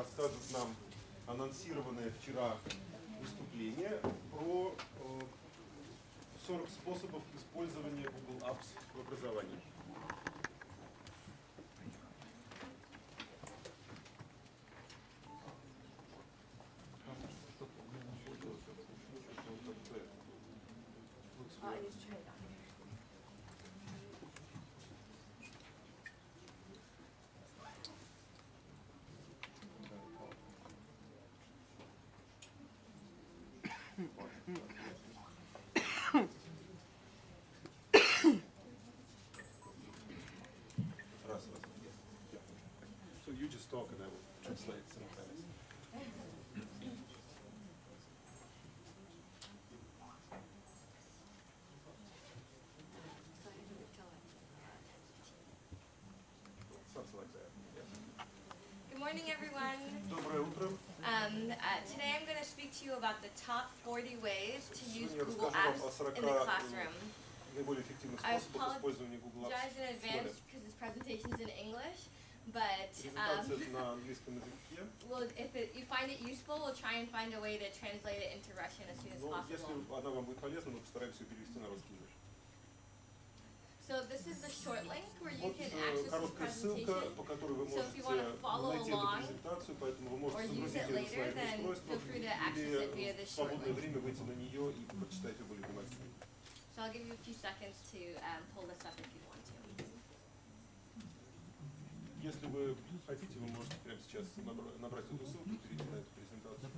расскажет нам анонсированное вчера выступление про 40 способов использования Google Apps в образовании. So you just talk and I will translate sometimes. Something like that. Yes. Good morning, everyone. Доброе утро. Today I'm going to speak to you about the top 40 ways to use Сегодня я Google расскажу вам о Apps 40 in the classroom. наиболее эффективных I способах использования Google Apps apologize in в школе. advance because this presentation is in English, but Презентация на английском языке. well, if you find it useful, we'll try and find a way to translate it into Russian as soon as Но если possible. она вам будет полезна, мы постараемся ее перевести на русский язык. So this is the short link where you Вот can access this короткая ссылка, presentation. по которой вы So можете if you want to follow найти эту along презентацию, поэтому вы or можете use загрузить it ее на later, свое then устройство feel free to access it via или this в short свободное link. время выйти на нее и прочитать ее более внимательно. So I'll give you a few seconds to pull this up if you want to. Если вы хотите, вы можете прямо сейчас набрать эту ссылку и перейти на эту презентацию.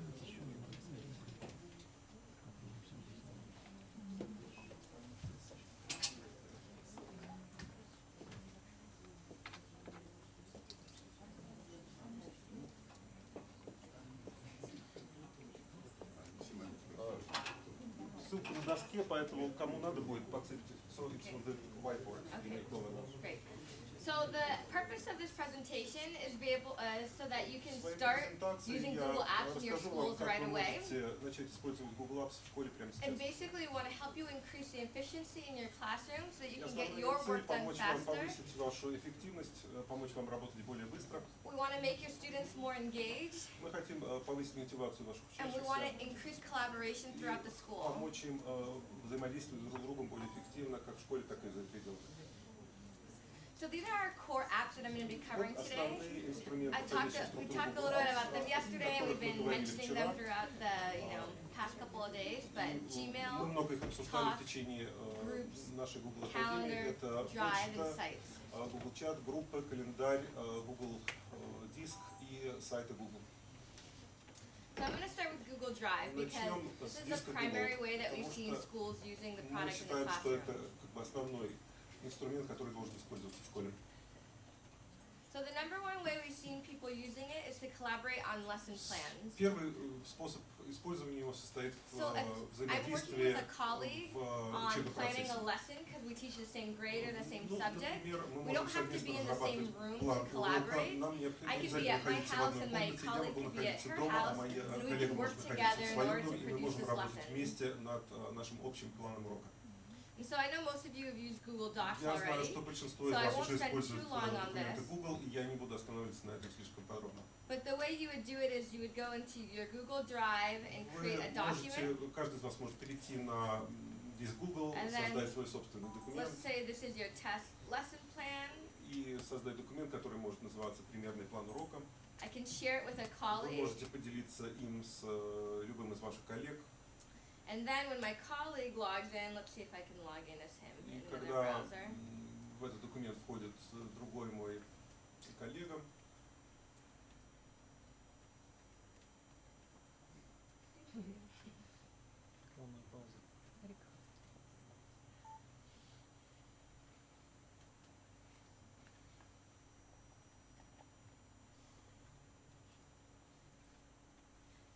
Ссылка на доске, поэтому кому надо будет подцепить. So it's on the whiteboard. Okay, great. So the purpose of this presentation is so that you can start using Google Apps in your schools right away. Начать использовать Google Apps в школе прямо сейчас. And basically we want to help you increase the efficiency in your classroom so that you can get Основная your цель work done помочь вам faster. повысить вашу эффективность, помочь вам работать более быстро. We want to make your students more engaged. Мы хотим повысить мотивацию ваших And we want to учащихся increase collaboration throughout the и school. помочь им взаимодействовать друг с другом более эффективно, как в школе, так и за пределами. So these are our core apps that I'm going to be covering Вот today. основные инструменты, We talked a little bit about them yesterday, and we've been mentioning them throughout the past couple of days. But Мы Gmail, много их обсуждали Talk, в течение Groups, нашей Google Академии. Calendar, Это Drive, and почта, Sites. Google чат, группы, календарь, Google диск и сайты Google. So I'm going to start with Google Drive because this is the primary way that we've seen schools using the Мы product in the считаем, что это classroom. как бы основной инструмент, который должен использоваться в школе. So the number one way we've seen people using it is to collaborate on lesson plans. Первый способ использования его состоит в So I'm working взаимодействии with a colleague в on учебном planning a процессе. lesson because we teach the same grade or the same subject. Например, мы We don't можем have to совместно be in the same разрабатывать room план to урока. collaborate. Нам I необходимо could be обязательно at my находиться в house одной and my комнате, я colleague могу could be at находиться her дома, а house, мои and we коллеги could work могут together находиться в in order своем to доме, и мы produce можем this работать lesson. вместе над нашим общим планом урока. And so I know most of you have used Google Docs Я знаю, already, что большинство из so I вас won't уже spend используют too long on документы this. Google, и я не буду останавливаться на этом слишком подробно. But the way you would do it is you would go into your Google Drive and create a document. Каждый из вас может перейти на диск Google, And then, создать свой собственный документ let's say this is your test lesson plan. и создать документ, который может называться примерный план урока. I can share it with a Вы colleague. можете поделиться им с любым из ваших коллег. And then when my colleague logs in, let's see if I can log in as him И in another когда browser. в этот документ входит другой мой коллега,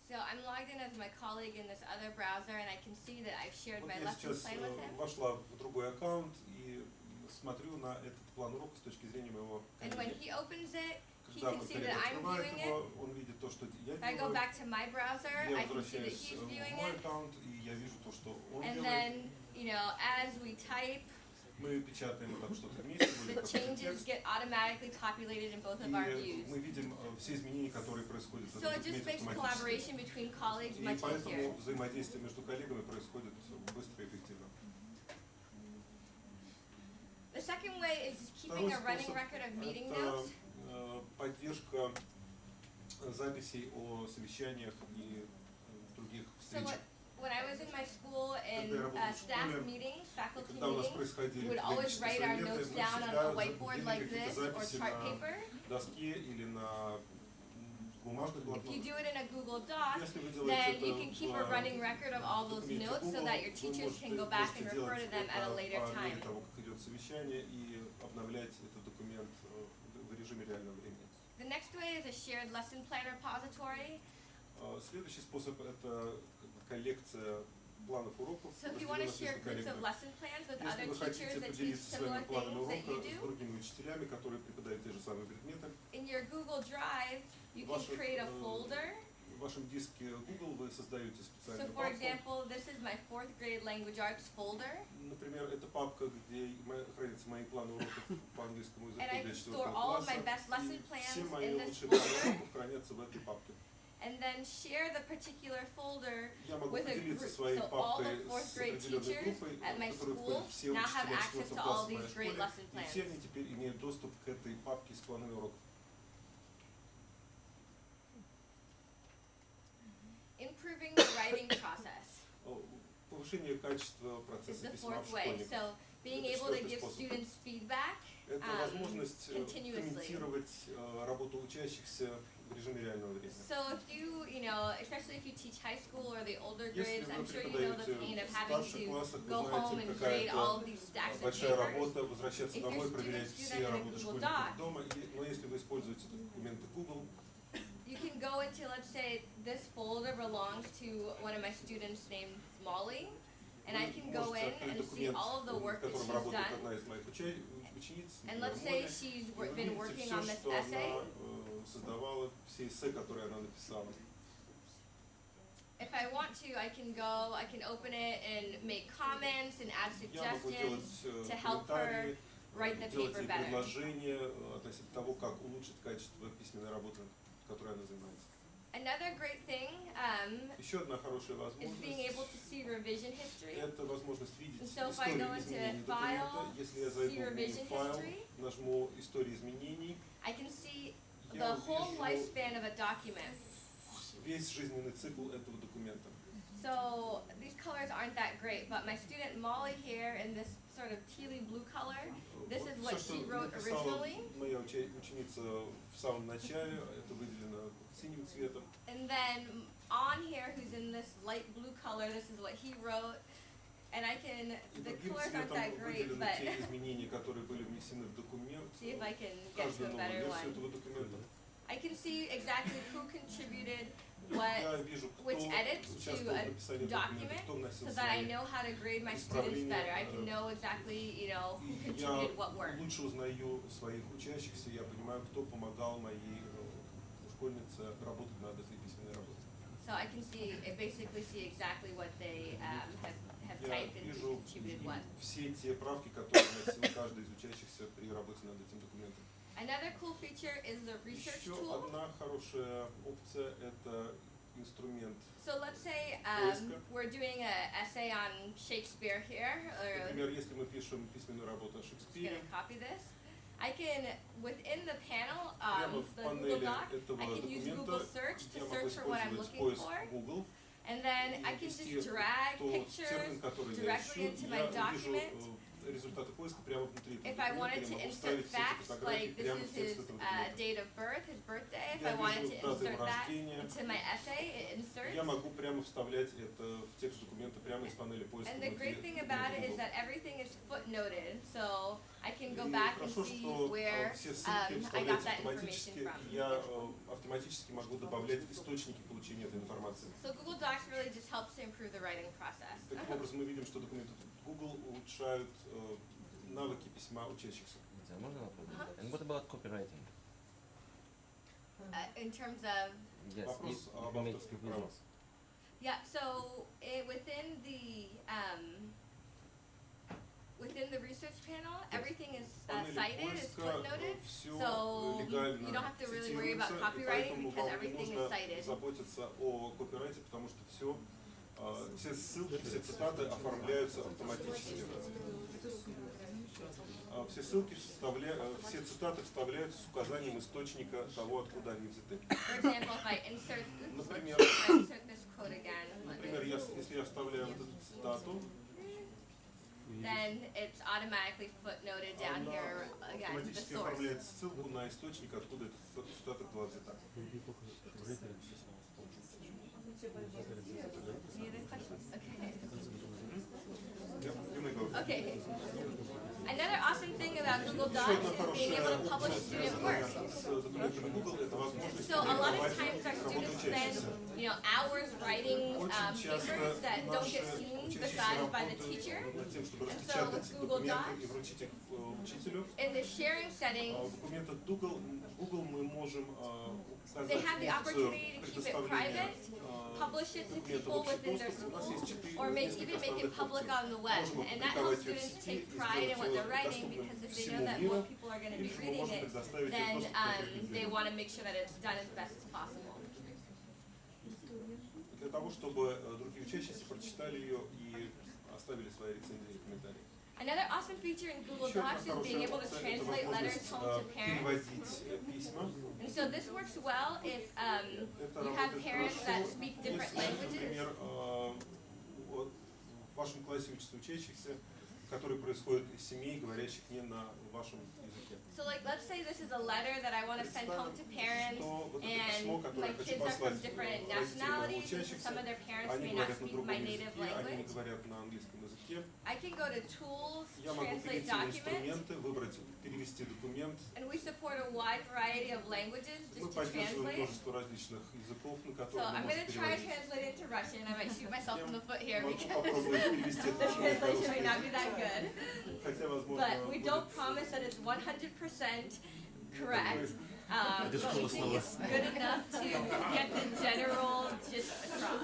So I'm logged in as my colleague in this other browser, and I can see that I've shared вот my я lesson сейчас plan with him. вошла в другой аккаунт и смотрю на этот план урока с точки зрения моего And when коллеги. he opens it, he Когда can мой see коллега that I'm открывает viewing его, it. он видит то, что я If I go делаю. back to my browser, Я I can see that возвращаюсь he's в viewing мой it. аккаунт, и я вижу то, что он And делает. then, as we type, Мы печатаем вот так что-то вместе, the changes get automatically populated in both of our и views. мы видим все изменения, которые происходят в So этом it just документе makes автоматически. collaboration between colleagues И much easier. поэтому взаимодействие между коллегами происходит быстро и эффективно. The second way is just keeping Второй a running способ record of meeting это notes. поддержка записей о совещаниях и других So встречах. when I was in my school in staff meetings, faculty Когда у нас meetings, происходили we would always педагогические write our советы, notes мы down on всегда a whiteboard делали like какие-то this or записи chart на paper. доске или на бумажных If you блокнотах. do it in a Google Doc, Если вы then делаете you это can keep a running record of all those документе notes so Google, that your вы teachers can go back and refer to them at a later по time. мере того, как идет совещание, и обновлять этот документ в режиме реального времени. The next way is a shared lesson plan repository. Следующий способ – это коллекция планов уроков. So if you want to share groups of lesson plans with Если other вы хотите teachers that teach поделиться similar своими планами things that you урока с do, другими учителями, которые преподают те же самые предметы, in your Google Drive, you can create a folder. в вашем диске Google вы создаете So специальную for папку. example, this is my 4th grade language arts folder. Например, это папка, где хранятся мои планы уроков по английскому языку And I для can 4 store all of my класса. best lesson И plans все мои in this лучшие планы folder. уроков хранятся в этой папке. And then share the particular folder Я могу with a поделиться group. своей So all папкой the 4th с grade определенной teachers группой, at my в которую school входят все now have учителя access 4 to all класса в these моей great школе, lesson и все plans. они теперь имеют доступ к этой папке с планами уроков. Improving the writing process Повышение качества is процесса the письма 4th в way. школьнике. So being Это able to четвертый give способ. students feedback Это возможность continuously. комментировать работу учащихся в режиме реального времени. So if you especially if you teach high school or the older Если grades, вы I'm sure you know the преподаете pain of в having старших to классах, вы go home знаете, and grade all какая-то these stacks of большая papers. работа, возвращаться If домой, your проверять students do все that in a работы Google школьников Doc, дома. Но если вы используете документы Google, you can go into, let's say, this folder belongs to one of my students named Molly, and I can go in and see all of the work that в котором she's работает done. одна из моих учениц, And например, let's say Молли, she's и вы been видите working все, on this что essay. она создавала, все эссе, которые она написала. If I want to, I can open it and make comments and add Я могу делать suggestions to help her комментарии, write the делать paper ей better. предложения относительно того, как улучшить качество письменной работы, которой она занимается. Another great thing Еще одна хорошая is being able возможность to see revision history. – это возможность видеть And so if I go историю into изменений File, документа. Если я see зайду в revision файл, history, нажму «История изменений», I can see я the whole увижу lifespan of a document. весь жизненный цикл этого документа. So these colors aren't that great, but my student Molly here in this sort of tealy blue color, this is what Все, she что wrote написала originally. моя ученица в самом начале, это выделено синим цветом. And then on here, who's in this light blue color, this is what he wrote. And I can, И the другим colors aren't цветом that great, выделены but те изменения, которые были внесены в документ, see if I can в get to каждую a новую better версию one. этого документа. I can see exactly who contributed Я what, вижу, кто which edits to участвовал в a написании документа, document, кто вносил so that I свои. know how to grade my students better. I can know exactly, who И я contributed what work. лучше узнаю своих учащихся, я понимаю, кто помогал моей школьнице работать над этой письменной работой. So I can basically see exactly what they have Я typed and вижу who contributed what. все те правки, которые вносил каждый из учащихся при работе над этим документом. Another cool feature is the research Еще tool. одна хорошая опция – это инструмент. So let's say Поиска. we're doing an essay on Shakespeare here, or Например, если мы пишем письменную работу о I'm just Шекспире, going to copy this. I can, within the panel, прямо в the Google панели Doc, этого I can use Google документа Search to я могу search for what I'm использовать looking поиск for. Google, And then I can ввести just drag тот pictures термин, который я directly ищу, into я my вижу document. результаты поиска прямо внутри этого If I wanted документа, to я могу insert вставить все эти facts, фотографии like this прямо is в текст his этого документа. date of birth, his birthday, if Я I wanted to вижу дату insert его that рождения. into my essay, it inserts. Я могу прямо вставлять это в текст документа прямо из панели поиска. And the great thing about it is that everything is footnoted, so I can go И back and хорошо, see что where все ссылки I got вставляются that information автоматически, from. и я автоматически могу добавлять источники получения этой информации. So Google Docs really just helps to improve the writing process. Таким образом, мы видим, что документы Google улучшают навыки письма учащихся. Можно вопрос? And what about copywriting? In terms of, Yes, Вопрос if об you make авторских business. правах. within the research panel, everything is В панели cited, is поиска footnoted, все so легально you don't have to really worry about цитируется, и copywriting поэтому because вам не everything is нужно cited. заботиться о копирайте, потому что все ссылки, все цитаты оформляются автоматически. Все ссылки, все цитаты вставляются с указанием источника того, откуда они взяты. For example, if I insert, Например, if I insert this quote again, если я вставляю вот эту цитату, then it's automatically footnoted down она here again, the автоматически source. оформляет ссылку на источник, откуда эта цитата была взята. Any other questions? Okay. Okay. Another awesome thing about Google Docs is being able to publish student work. So a lot of times our students spend, hours writing papers that don't get seen besides by the teacher. And so with Google Docs, in the sharing settings, they have the opportunity to keep it private, publish it to people within their school, or even make it public on the web. And that helps students take pride in what they're writing, because if they know that more people are going to be reading it, then they want to make sure that it's done as best as possible. Для того, чтобы другие учащиеся прочитали ее и оставили свои рецензии и комментарии. Another awesome feature in Google Docs is being able to translate letters home to parents. And so this works well if you have parents that speak different languages. Например, в вашем классе учатся учащихся, которые происходят из семей, говорящих не на вашем языке. So let's say this is a letter that I want to send home to parents, and my kids are from different nationalities, and some of their parents may not speak my native language. I can go to Tools, Translate Document, and we support a wide variety of languages just to translate. So I'm going to try to translate into Russian. I might shoot myself in the foot here because the translation may not be that good. But we don't promise that it's 100% correct. But we think it's good enough to get the general gist across.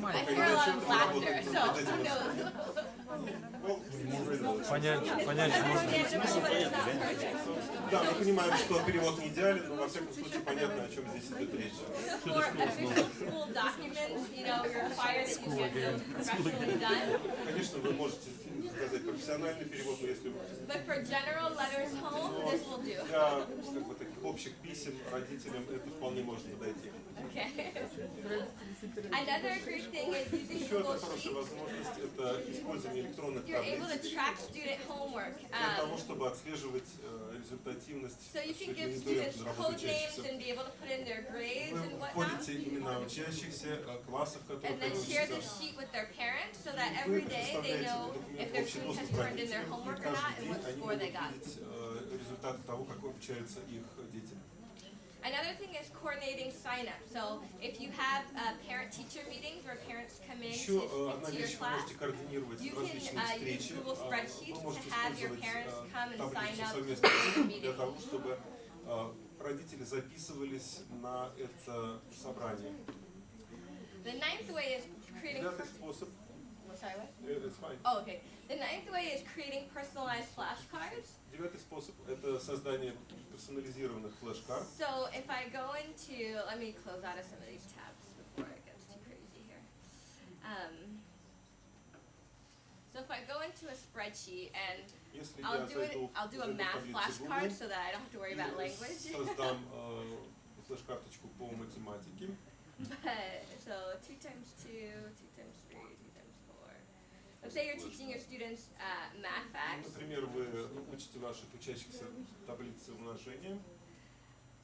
I hear a lot of laughter, so who knows? Понять можно. Да, мы понимаем, что перевод не идеален, но во всяком случае понятно, о чем здесь идет речь. For official school documents, we require that you get them professionally done. Конечно, вы можете сказать профессиональный перевод, но если But for general letters home, this will do. для таких общих писем родителям это вполне может подойти. Okay. Another great thing is using Еще Google одна хорошая Sheets. возможность это использование электронных You're able to таблиц track student homework. для того, чтобы отслеживать результативность So you can give мониторинг students работы code names учащихся. and be able to put in their grades Вы and whatnot. вводите имена учащихся, классов, в которых And then они share this учатся. sheet with their parents so that every day they know if their student has turned in their homework or not and what score they got. Результаты того, как обучаются их дети. Another thing is coordinating sign-up. So if you have parent-teacher meetings where parents come in Еще одна to your вещь, вы class, можете координировать you различные can use встречи. Google Вы spreadsheets можете to have your использовать parents come and sign таблицу up совместных for the для meeting. того, чтобы родители записывались на это собрание. The ninth way is creating. Девятый способ. Sorry, what? It's fine. Oh, okay. The ninth way is creating personalized flashcards. Девятый способ – это создание персонализированных флеш-карт. So if I go into, let me close out of some of these tabs before it gets too crazy here. So if I go into a spreadsheet and Если I'll я do a math flashcard so that I don't have to worry about language. создам флеш-карточку по математике. So 2 times 2, 2 times 3, 2 times 4. Let's say you're teaching your students math facts. Например, вы учите ваших учащихся таблицы умножения.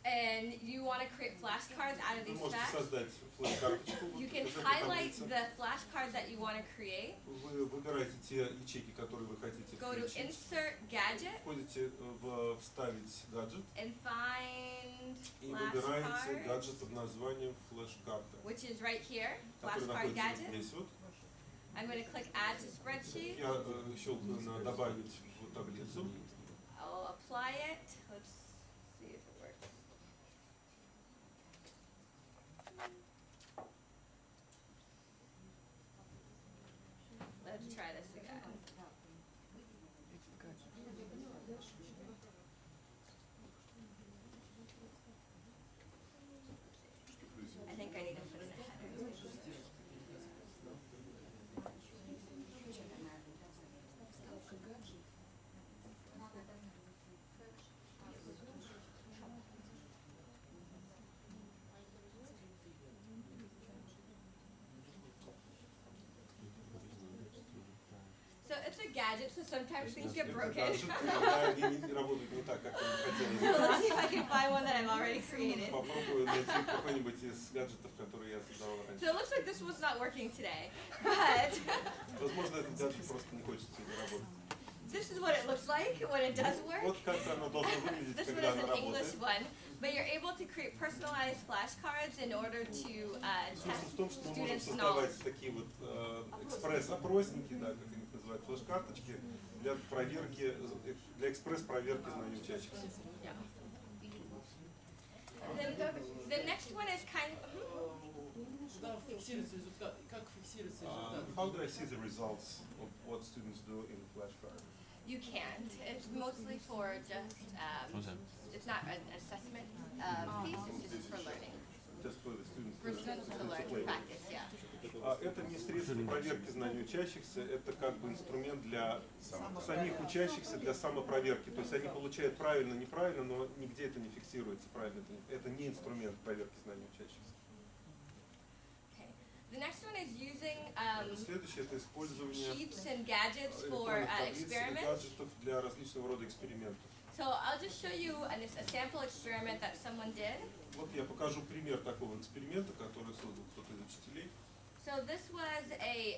And you want to create flashcards out of Вы these можете facts. создать флеш-карточку You из can этой highlight таблицы. the flashcards that you want to create. Вы выбираете те ячейки, которые вы хотите Go to включить. Insert Gadget Входите в «Вставить гаджет» and find и выбираете flashcard, гаджет под названием «Флеш-карта», which is right here, который flashcard находится gadget. здесь вот. I'm going to click Add to Spreadsheet. Я щелкаю на «Добавить в таблицу». I'll apply it. Let's see if it works. Let it's a gadget, so sometimes things get Это broken. гаджет, иногда они не работают не так, как они хотели. So let's see if I can find one that I've already created. Попробую найти какой-нибудь из гаджетов, которые я создавал раньше. So it looks like this was not working today, but Возможно, этот гаджет просто не хочет сегодня работать. this is what it looks like when it does work. Вот как оно должно выглядеть, This one когда is оно an English работает. one, but you're able to create personalized flashcards in order to Смысл test в том, что мы можем students' knowledge. создавать такие вот экспресс-опросники, да, как они их называют, флеш-карточки для проверки, для экспресс-проверки знаний учащихся. Yeah. Then the next one is kind of. How do I see the results of what students do in flashcard? You can't. It's mostly for just. It's not an assessment piece. It's just for learning. Just for the students For students to learn, to practice. Yeah. Это не средство проверки знаний учащихся, это как бы инструмент для самих учащихся, для самопроверки. То есть они получают правильно, неправильно, но нигде это не фиксируется правильно. Это не инструмент проверки знаний учащихся. Okay. The next one is using Следующее это использование sheets and gadgets for электронных таблиц и experiments. гаджетов для различного рода экспериментов. So I'll just show you a sample experiment that someone did. Вот я покажу пример такого эксперимента, который создал кто-то из учителей. So this was a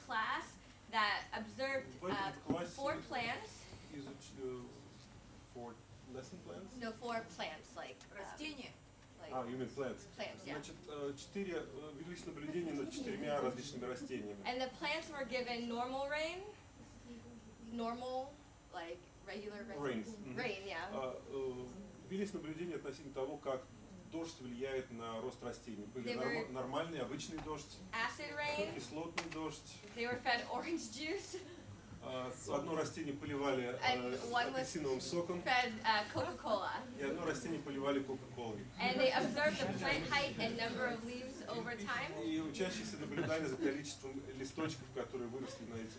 class that observed В этом классе 4 plants. for lesson plans? No, 4 plants, like Растения. You mean plants. Plants, yeah. Значит, велись наблюдения над 4 различными растениями. And the plants were given normal rain, normal, like regular rain. Rains. Rain, yeah. Велись наблюдения относительно того, как дождь влияет на рост растений. Были нормальный, обычный дождь, Acid rain. кислотный дождь. They were fed orange juice. Одно растение поливали апельсиновым соком, Fed Coca-Cola. и одно растение поливали кока-колой. And they observed the plant height and number of leaves over time. И учащиеся наблюдали за количеством листочков, которые выросли на этих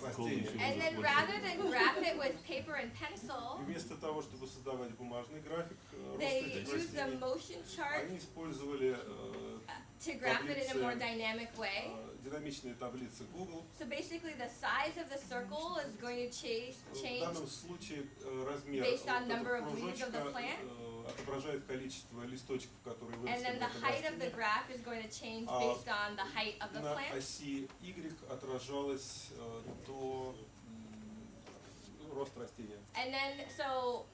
растениях. And then rather than graph it with paper and pencil, И вместо того, чтобы создавать бумажный график роста they этих used the растений, motion chart они использовали to graph it in a more dynamic way. динамичные таблицы Google. So basically the size of the circle is going to change В данном случае размер based on этого number of leaves of the кружочка plant. отображает количество листочков, которые выросли And then в the этом height of the растении. graph is going to change based on the height of the На plant. оси Y отражалось рост растения. And then, so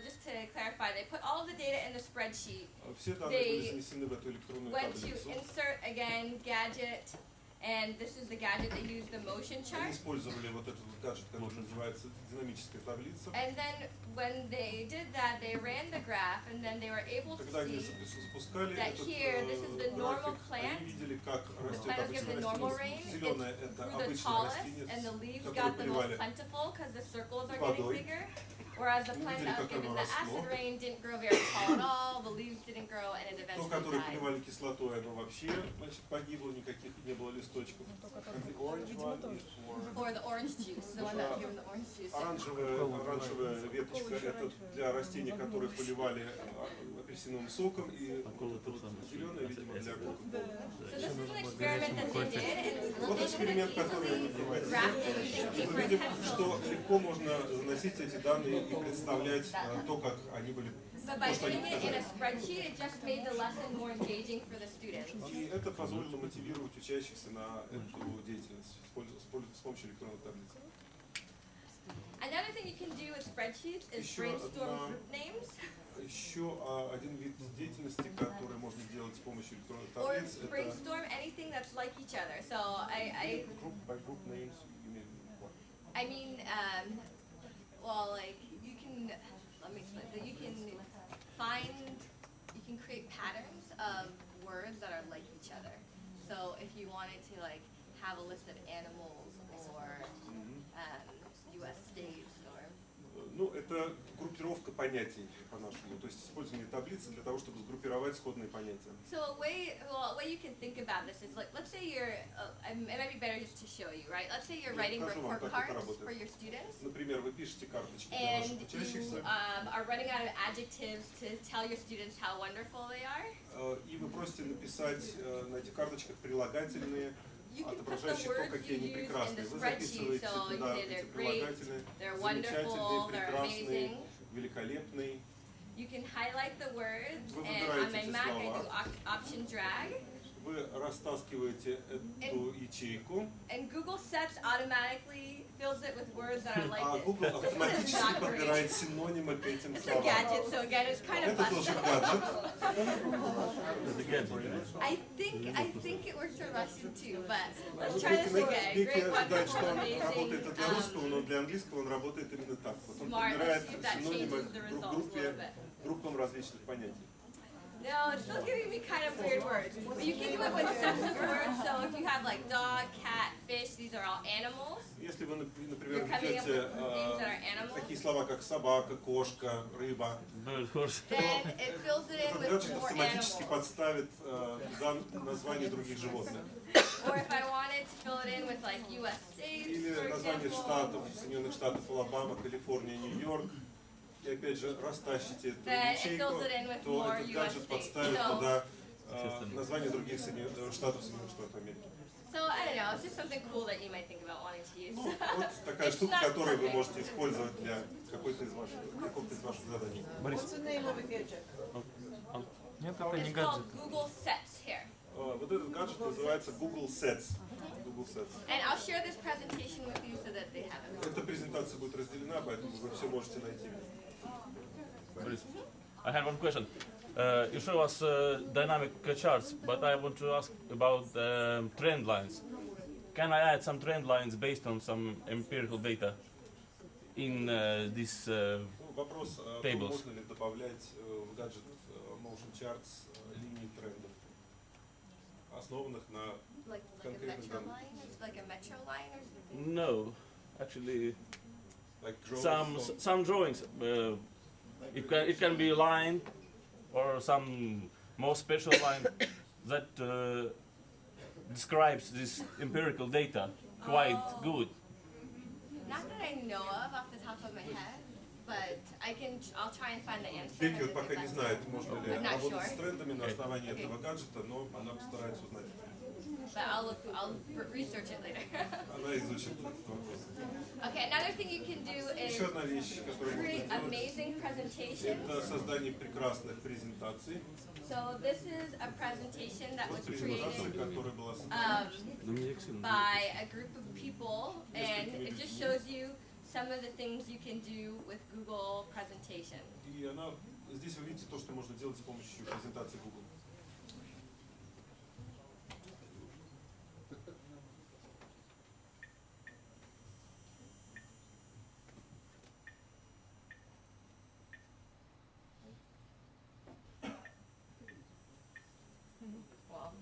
just to clarify, they put all of the data in the spreadsheet. Все данные были занесены в эту электронную Went to таблицу. insert again gadget, and this is the gadget that used the motion Они chart. использовали вот этот гаджет, который называется динамическая таблица. And then when they did that, they ran the graph, and then they were able to Когда они see запускали that этот here, this is the normal график, plant. они видели, как растет plant was given обычное the normal растение. rain, Зеленое it это grew the обычное tallest, растение, and the leaves которое got the most поливали plentiful because the circles are водой. getting bigger. Whereas the plant that was given the acid rain didn't grow very tall at all, the leaves didn't grow, and it То, eventually которое died. поливали кислотой, оно вообще, значит, погибло, никаких не было листочков. And the orange one is for... Or the orange juice, the one that was given the orange juice. Оранжевая веточка это для растений, которые поливали апельсиновым соком, и зеленая, видимо, для кока-колы. So this is an experiment that they did, and Вот they эксперимент, could have который они easily проводили. graphed it using Мы paper and видим, pencil. что легко можно заносить эти данные и представлять то, как они были. But by doing it in a spreadsheet, it just made the lesson more engaging for the students. И это позволило мотивировать учащихся на эту деятельность с помощью электронной таблицы. Another thing you can do with spreadsheets is brainstorm group names. Еще один вид деятельности, который можно делать с помощью электронной Or таблицы, это brainstorm anything that's like each other. So group by group names. You mean what? I mean, well, like you can, let me explain. So you can create patterns of words that are like each other. So if you wanted to like have a list of animals or U.S. states or. Ну, это группировка понятий по-нашему, то есть использование таблицы для того, чтобы сгруппировать сходные понятия. So a way you can think about this is like, let's say you're, it might be better just to show you, right? Let's say you're writing report cards for your students. Например, вы пишете карточки для ваших And you учащихся, are running out of adjectives to tell your students how wonderful they are. И вы просите написать на этих карточках прилагательные отображающих то, какие они прекрасные. Вы записываете туда эти прилагательные, замечательный, прекрасный, великолепный. You can highlight the words, Вы and on выбираете my эти Mac I слова. do option drag. Вы растаскиваете эту ячейку, And Google Sets automatically fills it with words that are like а this. Google автоматически подбирает синонимы к этим It's a словам. gadget, so again, it's kind of Это тоже гаджет. I think it works for Russian too, but let's try this again. Бекки Great, ожидает, что wonderful, он amazing. работает для русского, но для английского он работает именно так. Вот он Smart. подбирает Let's see if that синонимы changes the к results a little bit. группам различных понятий. No, it's still giving me kind of weird words. But you can do it with sets of words. So if you have like dog, cat, fish, these are all animals. Если вы, например, You're coming up with введете things that are animals. такие слова, как собака, кошка, рыба, Then it fills it in этот with гаджет more автоматически animals. подставит название других животных. Or if I wanted to fill it in with like U.S. states, Или for название example. штатов, Соединенных Штатов, Алабама, Калифорния, Нью-Йорк. И опять же растащите эту Then it ячейку, fills it in with то more этот US гаджет states. подставит So- туда название других штатов Соединенных Штатов Америки. So I don't know, it's just something cool that you might think about wanting to use. Ну, вот такая It's штука, not которую вы perfect. можете использовать для какого-то из ваших заданий. What's the name of a gadget? Нет, это не It's гаджет. called Google Sets here. Вот этот гаджет называется Google Sets. Google Sets. And I'll share this presentation with you so that they have it. Эта презентация будет разделена, поэтому вы все можете найти. I have one question. You show us dynamic charts, but I want to ask about trend lines. Can I add some trend lines based on some empirical data in this? Вопрос, Tables. можно ли добавлять в гаджет Motion Charts линии трендов, основанных на Like a Concrete metro example. line? It's like a metro line or something? No, actually, like growth some drawings. It can be a line or some more special line that describes this empirical data quite good. Not that I know of off the top of my head, but I'll try and find the answer. Бекки and вот пока get не back to знает, you. можно ли I'm not работать sure. с трендами на основании Okay. этого гаджета, но она постарается узнать. But I'll research it later. Она изучит этот вопрос. Okay, another thing you can do is Еще одна вещь, которую можно create сделать, amazing presentations. это создание прекрасных презентаций. So this is a presentation that was Вот презентация, created которая была создана. by a group of people, and it just shows you some of the things you can do with Google presentation. И она, здесь вы видите то, что можно делать с помощью презентации Google. Well,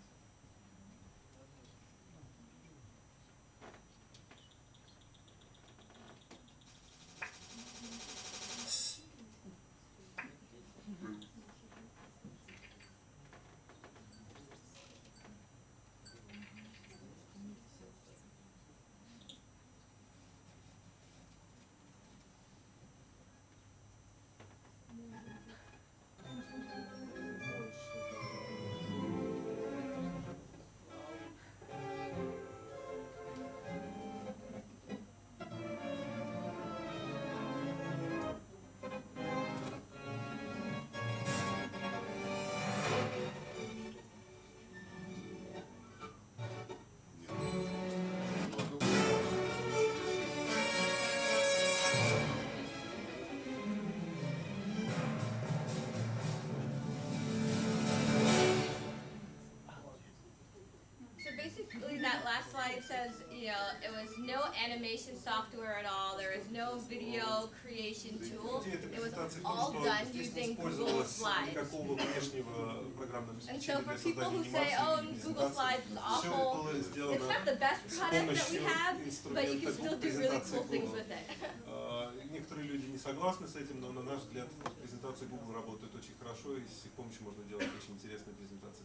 So basically, that last slide says, you know, it was no animation software at all. There was no video creation tool. Идея этой It was презентации в all том, done что здесь не using Google использовалось Slides. никакого внешнего программного And so обеспечения for для people who создания say, oh, анимации и Google презентации. Slides is Все awful, было it's сделано not the best с product that we помощью have, but you can инструмента still do really презентации cool things Google. with it. Некоторые люди не согласны с этим, но на наш взгляд презентации Google работают очень хорошо, и с их помощью можно делать очень интересные презентации.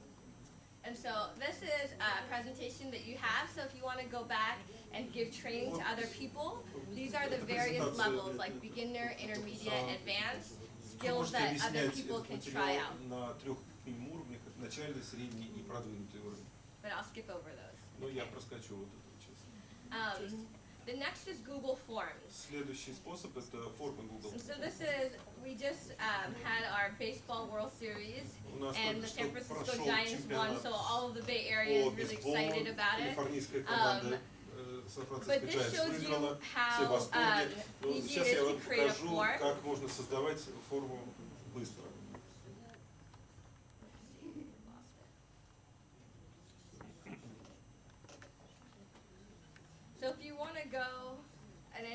And so this is a presentation that you have. So if you want to go back and give training to other people, these are the various levels, like beginner, intermediate, advanced, Вы skills можете that other объяснять people этот can try материал out. на трех уровнях: начальный, средний и продвинутый уровень. But I'll skip over those. Но я проскочу вот эту часть. The next is Google Forms. Следующий способ это формы Google. So this is, we just had our baseball World Series, and the San Francisco Giants won, so all of the Bay Area is really excited about it. But this shows you how easy it is to create a form. Как можно создавать форму быстро. So if you want to go, and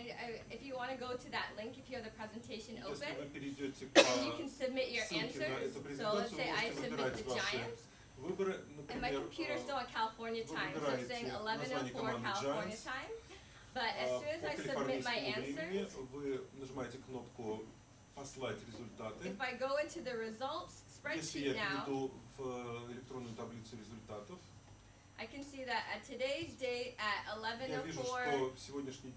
if you want to go to that link, if you have the presentation open, you can submit your answers. So let's say I submit the Giants, and my computer's still on California time, so it's saying 11:04 California time. But as soon as I submit my answers, if I go into the results spreadsheet now, I can see that at today's date at 11:04,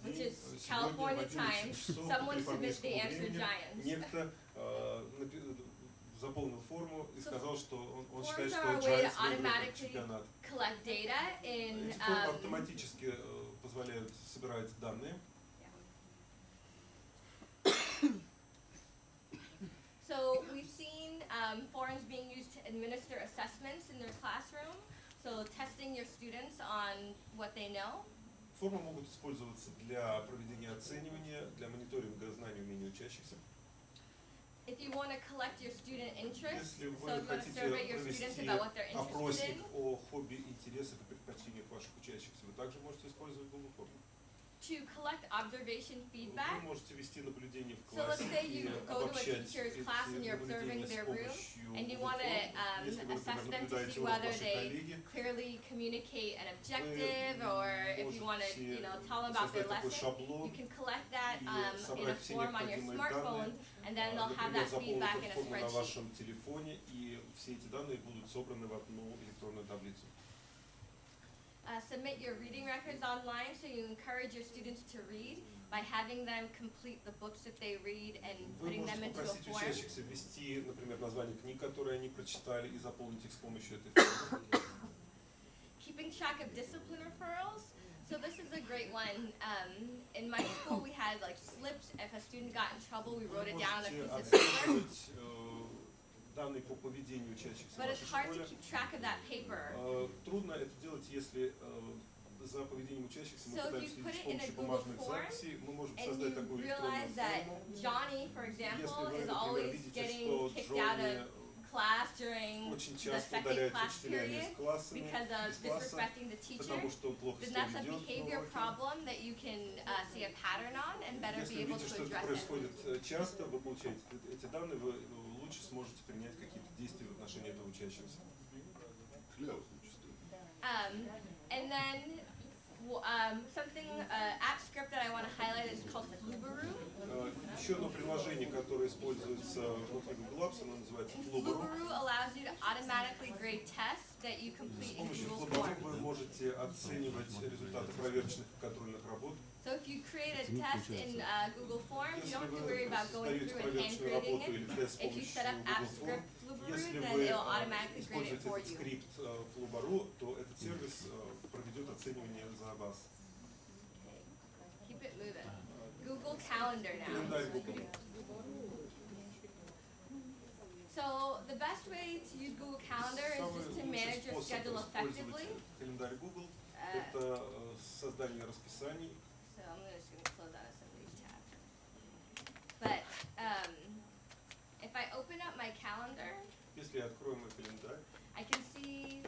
which is California time, someone submits the answer Giants. Заполнил форму и сказал, что он считает, Forms что are a way to Giants выиграют automatically чемпионат. collect data in. Эти формы автоматически позволяют собирать данные. So we've seen forms being used to administer assessments in their classroom. So testing your students on what they know. Формы могут использоваться для проведения оценивания, для мониторинга знаний и умений учащихся. If you want to collect your student interest, Если so вы you want to хотите survey your students провести about what they're interested опросник in. о хобби, интересах и предпочтениях ваших учащихся, вы также можете использовать Google форму. To collect observation feedback. Вы можете вести наблюдение в So let's классе say и you go to a обобщать teacher's эти class and you're observing наблюдения с their room, помощью and you Google want to форм. Если вы, assess например, them to наблюдаете see урок whether вашей they коллеги, clearly communicate an objective, or if you want to, tell them about their создать такой lesson, шаблон you can collect that и in a собрать все form on your необходимые smartphone, данные, and then they'll have например, that feedback заполнить in a эту форму на spreadsheet. вашем телефоне, и все эти данные будут собраны в одну электронную таблицу. Submit your reading records online, so you encourage your students to read by having them complete the books that they read and Вы putting them можете into a попросить form. учащихся ввести, например, название книг, которые они прочитали, и заполнить их с помощью этой формы. Keeping track of discipline referrals. So this is a great one. In my school, we had like slips. If a student got in trouble, we wrote it down on a piece of paper. Данные по поведению учащихся в But it's вашей hard to школе. keep track of that paper. Трудно это делать, если за поведением учащихся мы So if пытаемся you put следить с it in a помощью Google бумажных form, записей. Мы можем And создать you такую realize электронную that форму. Johnny, for Если example, вы, is например, always видите, getting что kicked out Джонни of class during очень the часто second удаляется class учителями period из класса, because of disrespecting the teacher, потому что он плохо then себя that's a ведет на behavior уроке. problem that you can see a pattern on and better Если be able видите, to что это address it. происходит часто, вы получаете эти данные, вы лучше сможете принять какие-то действия в отношении этого учащегося. And then something, app script that I want to highlight is called Flubaroo. Еще одно приложение, которое используется внутри Google Apps, оно называется Flubaroo. Flubaroo allows you to automatically grade tests that you С complete in помощью Google Flubaroo Form. вы можете оценивать результаты проверочных и контрольных работ. So if you create a test in Google Forms, you Если don't have to вы worry about going создаете through and hand проверочную grading работу или it. тест с If you set up помощью app Google script Form, Flubaroo, если then вы it'll automatically grade it используете for этот you. скрипт Flubaroo, то этот сервис проведет оценивание за вас. Keep it moving. Google Calendar now. Календарь Google. So the best way to use Google Calendar is just to manage your schedule effectively. Календарь Google – это создание расписаний. So I'm just going to close out some of these tabs. But if I open up my calendar, Если я открою мой календарь, I can see.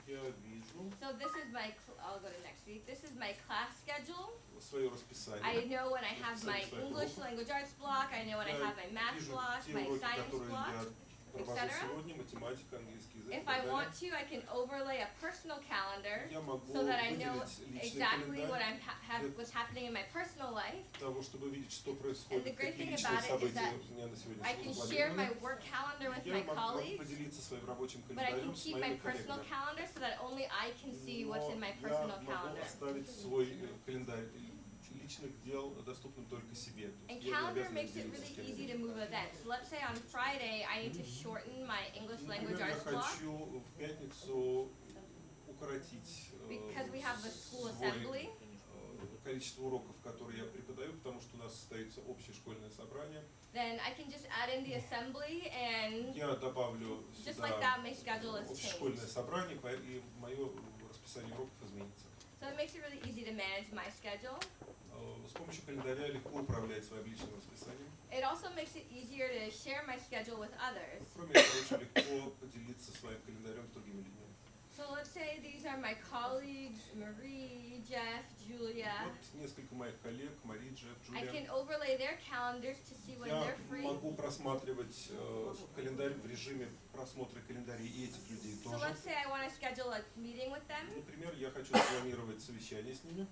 я вижу So this is my. I'll go to next week. This is my class schedule. свое расписание. I know when I have my English language arts block. I know when I have my math Вижу block, те my уроки, science которые block. я провожу etc. сегодня, математика, английский язык и If так I далее. want to, I can overlay a personal calendar Я могу so that I know выделить личный exactly what календарь what's happening in my personal life. для того, чтобы видеть, что And the происходит, great какие thing личные about it is события that у меня на сегодня I can share my запланированы. work calendar with Я my могу colleagues, поделиться своим рабочим but I can календарем с keep my моими personal коллегами. calendar so that only I can see what's in my Но personal я могу calendar. оставить свой календарь личных дел доступным только себе. То And есть я не calendar обязан makes it делиться really с easy кем-то. to move events. So let's say on Friday I need to shorten my English language Например, я arts block. хочу в пятницу укоротить because we have the school свой, assembly. Количество уроков, которые я преподаю, потому что у нас состоится общее школьное собрание. Then I can just add in the assembly and Я добавлю just сюда like that my schedule is общешкольное changed. собрание, и мое расписание уроков изменится. So it makes it really easy to manage my schedule. С помощью календаря легко управлять своим личным расписанием. It also makes it easier to share my schedule with others. Кроме этого, очень легко поделиться своим календарем с другими людьми. So let's say these are my colleagues, Marie, Jeff, Julia. Вот несколько моих коллег, Мари, Джефф, I Джулия. can overlay their calendars to see when Я they're free. могу просматривать календарь в режиме просмотра календарей и этих людей So тоже. let's say I want to schedule a meeting with them. Например, я хочу спланировать совещание с ними.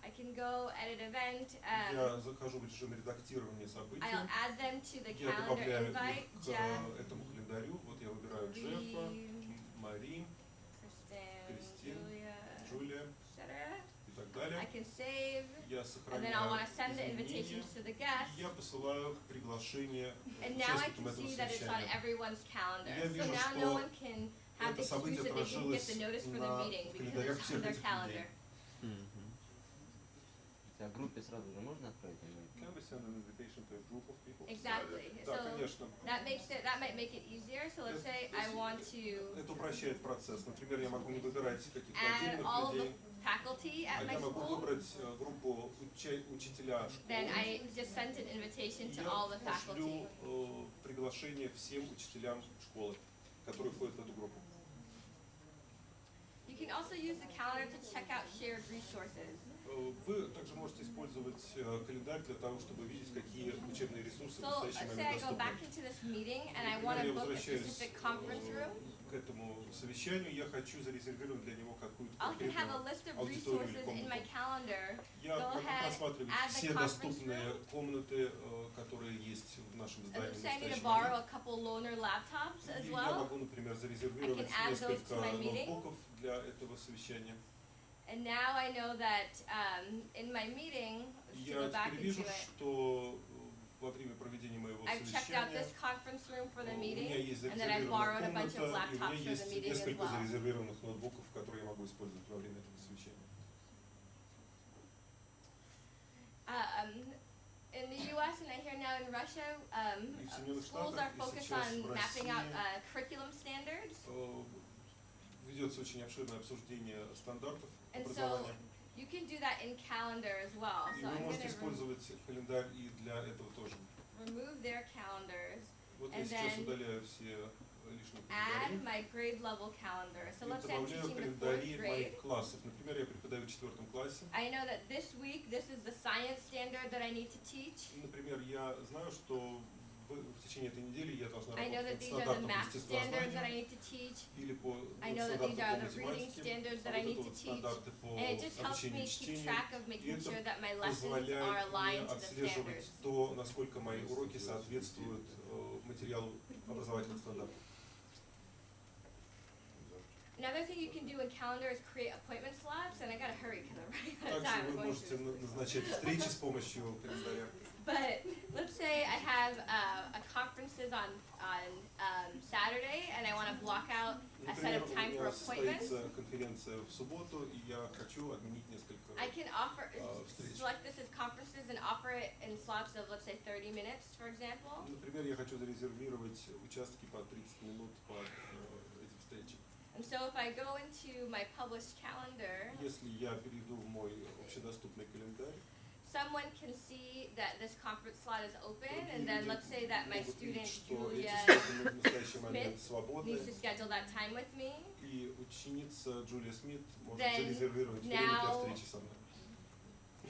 I can go edit event. Я захожу в режим редактирования событий. I'll add them to the Я calendar добавляю invite. их Jeff, к этому календарю. Вот я выбираю Джеффа, Marie, Мари, Kristen, Julia, Джулия etc. и так I далее. can save. Я And then I'll want сохраняю to send the изменения. invitations to the guests. Я посылаю приглашение And now I участникам can этого see that it's on совещания. everyone's calendar. Я So вижу, now что no one can have the Это событие excuse that they didn't get отражалось the notice for the на meeting because календарях it's on всех their этих calendar. людей. А в группе сразу же можно отправить? Can we send an invitation to a group of people? Exactly. Да, So конечно. that might make it easier. So let's say I want to Это упрощает процесс. Например, я могу не выбирать каких-то add all отдельных of the людей, faculty а at my я могу school. выбрать группу учителя Then школы. I just sent an invitation И to я all the faculty. пошлю приглашение всем учителям школы, которые входят в эту группу. You can also use the calendar to check out shared resources. Вы также можете использовать календарь для того, чтобы видеть, какие учебные ресурсы в So настоящий let's say I момент go back доступны. into this meeting and I want to Я book a возвращаюсь specific conference room. к этому совещанию, я хочу зарезервировать для него какую-то I can have a конкретную list of аудиторию или resources in my комнату. calendar. Я Go могу ahead, просматривать add the все conference доступные room. комнаты, которые есть в нашем And здании let's в say I need to настоящий borrow момент. a couple loaner laptops as И я well. могу, например, зарезервировать I can add those несколько to my meeting. ноутбуков для этого совещания. And now I know that in my meeting, to Я go back теперь into вижу, it, что во время проведения моего I've checked out совещания this conference room for the у меня meeting, есть and then I borrowed a bunch of зарезервированная комната, и у laptops меня for the есть meeting as несколько well. зарезервированных ноутбуков, которые я могу использовать во время этого совещания. In the U.S. and I hear now in Russia, И в Соединенных schools Штатах, are и focused сейчас on в mapping out России curriculum standards. Ведется очень обширное обсуждение стандартов And so образования. you can do that in calendar as well. И So вы I'm going можете to использовать календарь и для этого тоже. remove their calendars, Вот я and сейчас then удаляю все лишние add календари my grade level calendar. So и let's say I'm добавляю teaching the fourth календари grade. моих классов. Например, я преподаю в 4 классе. I know that this week this is the science standard that I need to teach. И, например, я знаю, что в течение этой недели я должна I know that работать над these are the стандартом math standards that I естествознания need to teach. или по I know that these стандарту are по the reading математике, standards that а I вот need это to вот teach. стандарты по And it just helps me обучению keep чтению. track of И making это sure that my lessons are позволяет aligned мне to the отслеживать standards. то, насколько мои уроки соответствуют материалу образовательных стандартов. Another thing you can do in calendar is create appointment slots, and I gotta hurry because I'm running out of Также time. вы I'm going можете through. назначать встречи с помощью календаря. But let's say I have a conferences on Saturday, and I want to block out a set Например, of у time for меня appointments. состоится конференция в субботу, и я хочу отменить несколько I can offer встреч. select this as conferences and offer it in slots of let's say 30 minutes, for example. Например, я хочу зарезервировать участки по 30 минут под эти встречи. And so if I go into my published calendar, Если я перейду в мой общедоступный календарь, someone can see that this conference slot is open, and then let's say that my могут student видеть, что эти Julia слоты в настоящий момент Smith свободны, needs to schedule that time with me. и ученица Джулия Смит может Then зарезервировать время для now встречи со мной.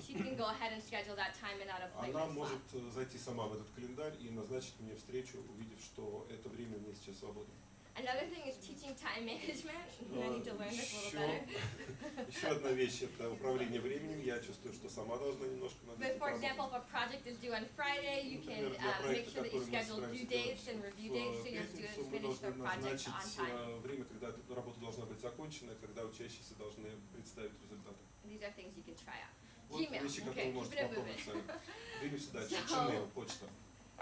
She can go ahead and schedule that time in that Она appointment slot. может зайти сама в этот календарь и назначить мне встречу, увидев, что это время у меня сейчас свободно. Another thing is teaching time management. I need to learn this a little better. Еще одна вещь — это управление временем. Я чувствую, что сама должна немножко над But этим for example, поработать. if a project is due on Friday, you can Например, для make проекта, sure that you который мы schedule собираемся due делать dates and review в dates so your пятницу, students мы finish their должны project on назначить time. время, когда эта работа должна быть закончена, когда учащиеся должны представить результаты. These are things you can try out. Вот Gmail, вещи, okay, которые keep можете it попробовать moving. сами. Двинемся дальше. So- Gmail, почта.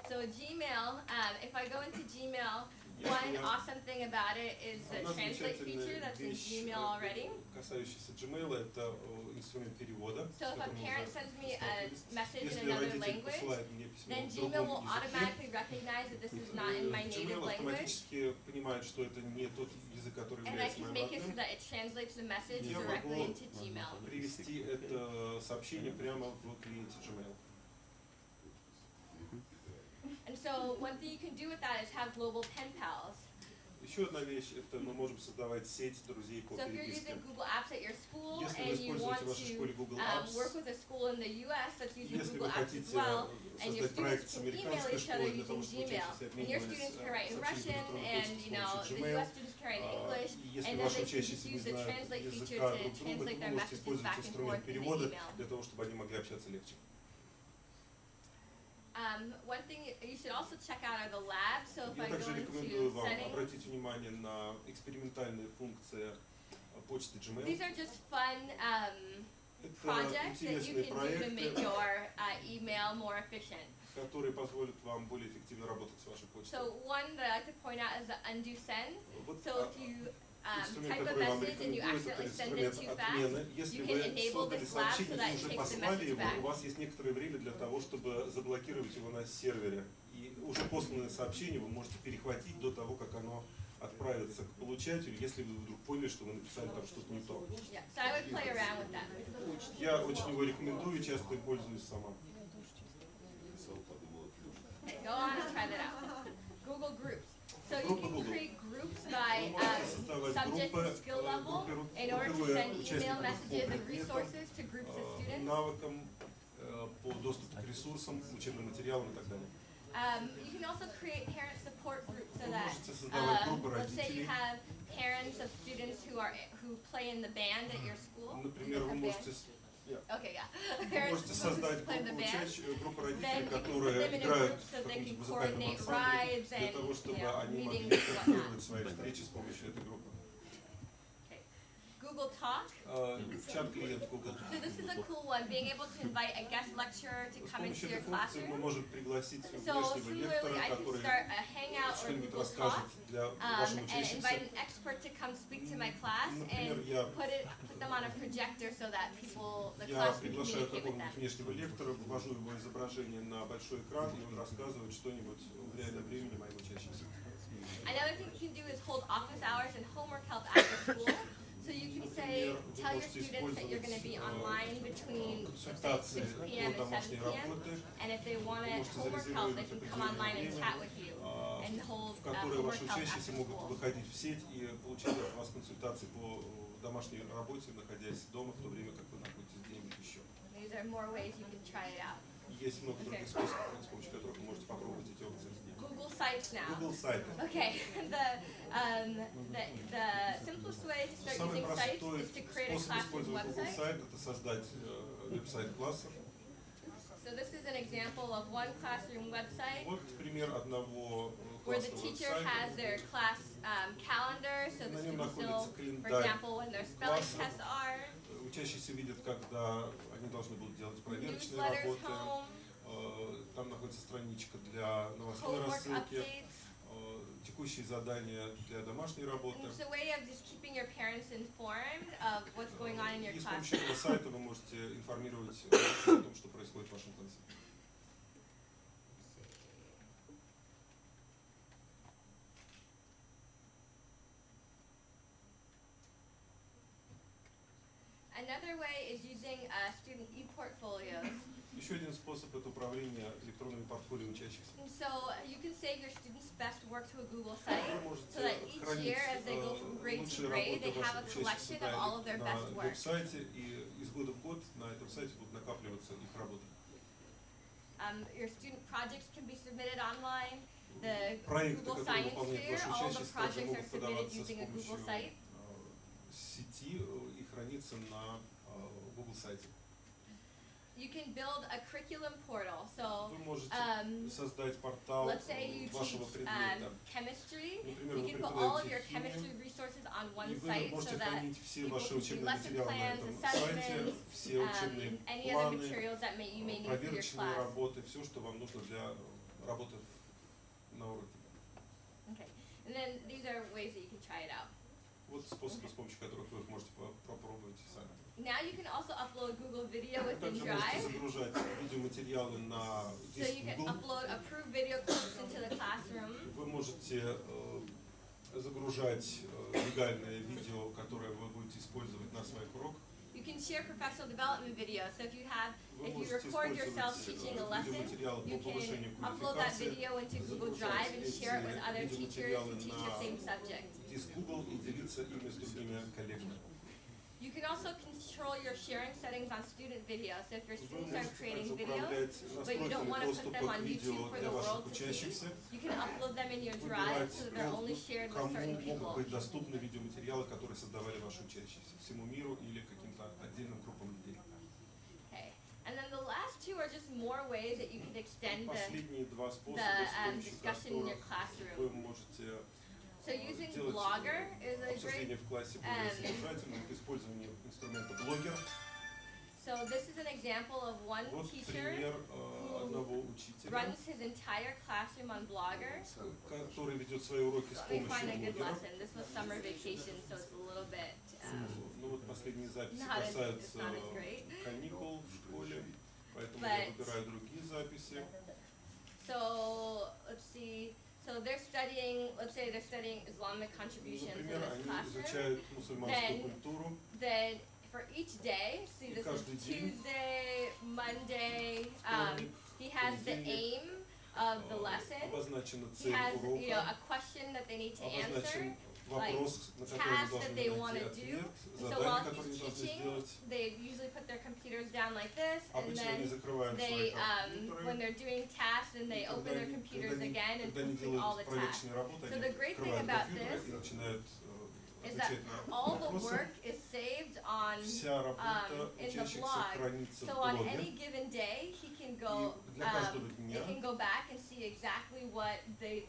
So Gmail, if I go into Gmail, One awesome thing about it is the translate feature that's in Gmail already. Касающийся Gmail, это инструмент перевода. So if a parent sends me a message in another language, then Gmail will automatically recognize that this is not in my native Gmail language. автоматически понимает, что это не тот язык, который And I является can моим make it so родным. that it translates the message Я directly могу into Gmail. привести это сообщение прямо в клиенте Gmail. And so one thing you can do with that is have global pen pals. Еще одна вещь, это мы можем создавать сеть друзей по So if you're переписке. using Google Apps at your school Если вы and you want используете в вашей школе Google to Apps, work with a school in the US that's using если Google вы Apps as хотите well, and your создать проект students с can email американской each other школой для using того, чтобы Gmail, учащиеся and your students can write in Russian, and обменивались the Gmail, US students can write in English, если and then ваши they can just учащиеся не use the знают translate feature языка to друг друга, translate то their вы можете messages использовать back and инструмент forth in the перевода email. для того, чтобы они могли общаться легче. One thing you should also check out are the labs. So if Я I go также into рекомендую вам settings, обратить внимание на экспериментальные функции почты Gmail. these are just fun Это projects that you интересные can do to make проекты, your email more efficient. которые позволят вам более эффективно работать с вашей почтой. So one that I like to point out is the undo send. Вот So if you инструмент, type a который вам message and you рекомендуют, это accidentally send it инструмент too fast, отмены. Если you вы can enable создали this lab so сообщение that и it уже takes the послали message его, back. у вас есть некоторое время для того, чтобы заблокировать его на сервере. И уже посланное сообщение вы можете перехватить до того, как оно отправится к получателю, если вы вдруг поняли, что вы написали там что-то не то. Yeah, so I would play around with that. Я очень его рекомендую, часто им пользуюсь сама. Okay, go on and try that out. Google Groups. So you Группы can Google. create groups by Вы можете создавать subject группы, and skill level in order to send email messages and resources to groups of students. Навыкам по доступу к ресурсам, учебным материалам и так далее. You can also create parent support groups so Вы that, можете создавать группы let's say you родителей. have parents of students who play in the band at your school. Например, вы A band. можете Okay, yeah. Вы Parents можете who создать play in the группу, band. группу Then родителей, you can put которые them in a играют group so в they каком-нибудь can музыкальном coordinate ансамбле, rides для and того, чтобы они могли meetings and whatnot. контролировать свои встречи с помощью этой группы. Okay. Google Talk. Чат-клиент Google. So this is a cool one, being able to invite a guest lecturer to С come into помощью your этой функции мы classroom. можем пригласить So внешнего лектора, similarly, I can который start a Hangout or что-нибудь Google расскажет Talk для вашим and учащимся. invite an expert to come speak to my class Например, and я put them on a projector so that people, the Я class can приглашаю communicate with them. какого-нибудь внешнего лектора, вывожу его изображение на большой экран, и он рассказывает что-нибудь в реальном времени моим учащимся. Another thing you can do is hold office hours and homework help after school. So you can say, tell your students that you're going to be online between, say, 6 p.m. and 7 p.m. And if they want homework help, they can come online and chat with you and hold в которые homework ваши help учащиеся after могут school. выходить в сеть и получать от вас консультации по домашней работе, находясь дома, в то время как вы находитесь где-нибудь еще. These are more ways you can try it out. Есть много других способов, с помощью которых вы можете попробовать эти опции сделать. Google Sites now. Google сайты. Okay, the simplest way to start Самый using sites простой is to create a способ classroom использовать Google website. сайт – это создать веб-сайт класса. So this is an example of one classroom website Вот пример одного where the классного teacher has сайта. their class calendar, so the На нем students know, находится for календарь example, when their spelling класса. tests are, Учащиеся видят, когда они должны будут делать проверочные newsletters работы. home, Там находится страничка для новостной homework рассылки, updates. текущие задания для домашней работы. It's a way of just keeping your parents informed of what's going on in your И с class. помощью этого сайта вы можете информировать о том, что происходит в вашем классе. Another way is using student e-portfolios. Еще один способ – это управление электронными портфолио учащихся. And so you can save your students' best work to a Google site, Вы so that можете each хранить year as they go from grade to лучшие grade, they работы have a ваших collection учащихся of all of their best на work. веб-сайте, и из года в год на этом сайте будут накапливаться их работы. Your student projects can be submitted online. The Проекты, Google которые Science выполняют Fair, ваши all the учащиеся, также projects are могут submitted подаваться с using a Google помощью site. сети и храниться на Google сайте. You can build a curriculum portal. So Вы можете создать портал let's say you вашего teach предмета. chemistry. Например, You вы can put all of your преподаете chemistry химию, resources on и one вы site so можете that хранить все people ваши can do учебные lesson материалы на plans, этом сайте, assessments, все учебные any other планы, materials that you may need for your проверочные class. работы, все, что вам нужно для работы на уроке. Okay. And способы, с помощью которых вы их можете попробовать сами. Now you can also upload Google Video within Также можете Drive. загружать видеоматериалы на So диск you can Google. upload approved video clips into the classroom. Вы можете загружать легальное видео, которое вы будете использовать на своих уроках. You can share professional development videos. So if you Вы record можете yourself использовать teaching a lesson, видеоматериалы you по повышению can upload that квалификации, video into Google Drive and share it with other teachers who teach the same subject. диск Google и делиться ими с другими коллегами. You can also control your sharing settings on student videos. So if your Вы students are можете creating также videos, управлять but you don't настройками want to put доступа them к on видео YouTube for для the ваших world to see, учащихся. you can upload them in your Drive Выбирать, so that they're only shared with certain кому people. могут быть доступны видеоматериалы, которые создавали ваши учащиеся, всему миру или каким-то отдельным группам людей. Okay. And then the last two are just more ways that you can extend Последние два способа, the с помощью discussion in your которых classroom. вы можете So using делать Blogger is a great. обсуждение в классе более содержательным, это использование инструмента блогер. So this is an example of one Вот teacher пример одного учителя, runs his entire classroom on Blogger. который ведет свои уроки с Let me find a помощью good блогера. lesson. This was summer vacation, so it's a little bit Ну вот последние записи not as, it's касаются not as great. каникул в школе, поэтому But- я выбираю другие записи. So let's see. So they're studying. Let's say they're studying Islamic contributions in Например, this они classroom. изучают мусульманскую Then- культуру, Then for each day, see И this каждый is день, Tuesday, Monday. вторник, He has the понедельник, aim of the lesson. обозначена He цель has, урока, a question that they need to answer, обозначен вопрос, на который tasks вы that должны they найти wanna ответ, do. So задание, while которое he's они должны teaching, сделать. they usually put their computers down like this, and Обычно они then закрывают свои they, компьютеры, when they're doing tasks, and they open their computers again and когда они complete all делают the tasks. проверочные работы, So они the great thing открывают about компьютеры this и начинают Is that отвечать на all the вопросы. work is saved on, Вся работа in the учащихся blog. хранится в So on блоге. any given day, he can go, И для каждого they дня can go back and see exactly what they,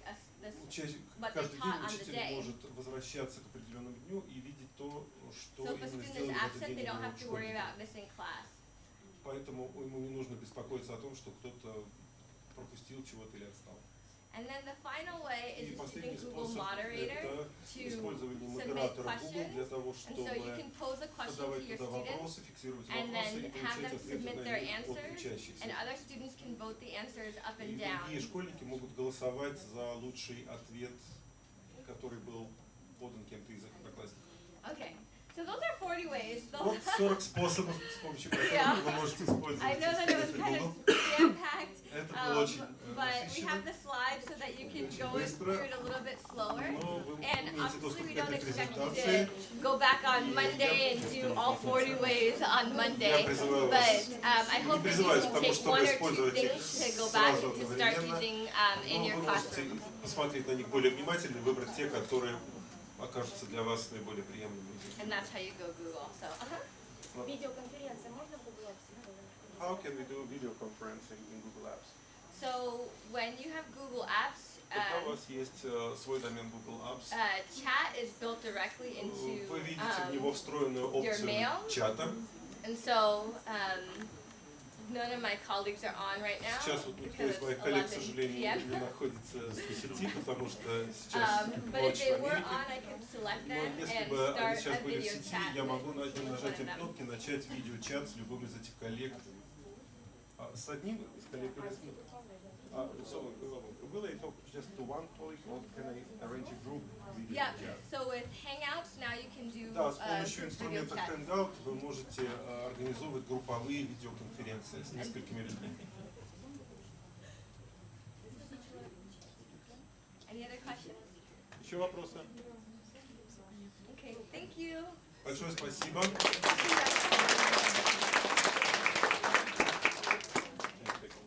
what they каждый taught день on the учитель day. может возвращаться к определенному дню и видеть то, что So if a именно student сделали is в этот absent, день they don't именно have в to worry школе. about missing class. Поэтому ему не нужно беспокоиться о том, что кто-то пропустил чего-то или отстал. And then the final way is И just последний using Google способ Moderator это to использование submit модератора Google для questions. того, And so you can чтобы pose a question to подавать your туда students, вопросы, фиксировать and вопросы и then have получать them ответы submit на their них от answers, учащихся. and other students can vote the answers up И and down. другие школьники могут голосовать за лучший ответ, который был подан кем-то из их одноклассников. Okay, so those are 40 ways. Вот 40 способов, с помощью которых Yeah. вы можете использовать I know that it was kind Google. of jam-packed, Это было очень but we have насыщенно, the slides so that you can Очень go быстро. through it a little bit slower. но вы And имеете obviously доступ we к don't этой expect you презентации. to go back on Monday and do all 40 ways on Monday, Я призываю but вас I hope that you призываю к can тому, take чтобы one or two использовать их things to go back сразу and to start одновременно. using in Но your вы можете classroom. посмотреть на них более внимательно и выбрать те, которые окажутся для вас наиболее приемлемыми. And that's how you go Google. So, Видеоконференция можно в Google Apps? How can we do video conferencing in Google Apps? so when you have Google Apps, Когда у вас есть свой домен Google Apps, chat is built directly into вы видите в него встроенную опцию mail. чата. and so none of my colleagues are on right now Сейчас вот никто because из it's моих коллег, к 11 сожалению, p.m. не находится в сети, потому что сейчас But if ночь they в were Америке. on, I can select Но them если and бы они start сейчас a были в video сети, chat я with могу with one нажатием of them. кнопки начать видеочат с любым из этих коллег. С одним из коллег или с will I talk just to one colleague or can I arrange a group video Yeah, chat? so with Hangouts now you can do Да, с помощью group video инструмента chat. Hangout вы можете организовывать групповые видеоконференции с несколькими людьми. Any other questions? Еще вопросы? Okay, thank you. Большое спасибо. See you.